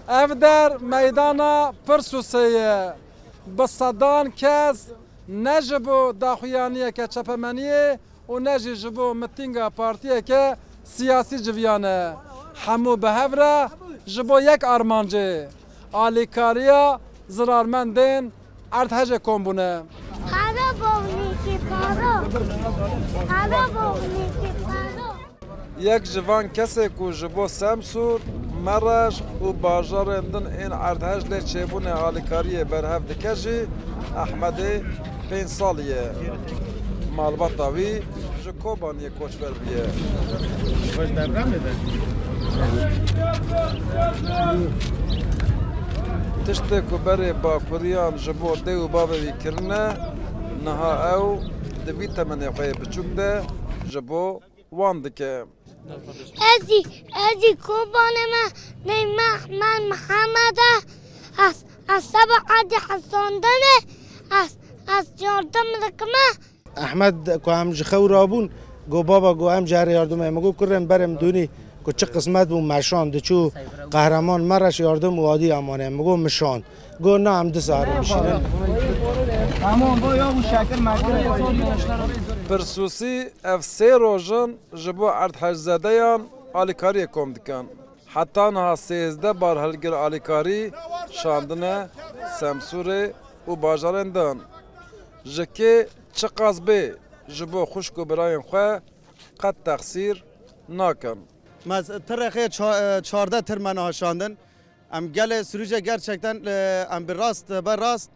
افدر میدانا پرسوسیه بصدان کس نجبو داخویانیه که چپمنیه و نجبو متینگا پارتیه که سیاسی جویانه همو به هفره جبو یک آرمانجه آلیکاریا زرارمندین ارتهج کمبونه یک جوان کسی که جبو سمسور مرج و باجارندن این ارتهج لی چیبونه آلیکاری برهف دکجی احمدی 5 سالیه مالباتاوی جکوبانی کوچبر بیه تشتی که بری با کوریان جبو دیو بابوی کرنه نها او دوی تمنی خواه بچوک ده جبو وان دکه ازی کوبانه من محمد از سبع عدی حساندنه از یاردم دکمه احمد که هم جخو رابون گو بابا گو هم جهر یاردمه مگو کرم برم دونی که چه قسمت بون مشان دچو قهرمان مرش یاردم و عادی امانه مگو مشان گو نه هم دساره میشینه همون با یا شکر پرسوسی اف سه روزن جبو ارتهج زدهان آلیکاری کم دکن حتی نه 13 بار هلگر آلیکاری شاندنه سمسوره و باجارندن جکی چه قصبه جبو خوشکو براین خواه قد تقصیر ناکن مز ترخه 14 تر منو شاندن ام گل سروجه gerçekten ام بر راست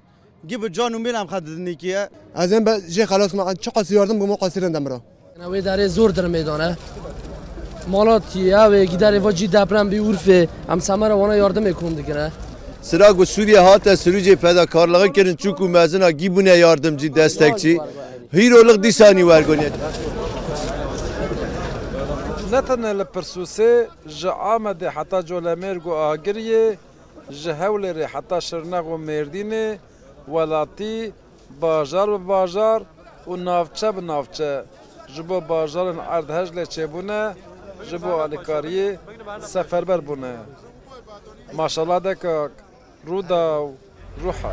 گیب جانو میرم خددنی کیه از این به جه خلاص ما چه قصیر یاردم گم قصیرندم برا نوی داره زور در میدانه مالاتی و گیداری واجی دبرم بی عرفه ام سمر وانا یاردم میکن دیگه سراغ سوریه هات سروجه فداکارlığı کردن چوکو مزنا گیبونه یاردمچی دستکچی هیرولق دیسانی ورگونید نتنه لپرسوسه جا آمده حتی جولمرگو آگریه جا هولره حتی شرنگو مردینه ولاتی باجار و باجار و نافچه به نافچه جبو باجارن اردهج لیچه بونه جبو آلیکاریه سفربر بونه ماشالله دکاک رودا و روحا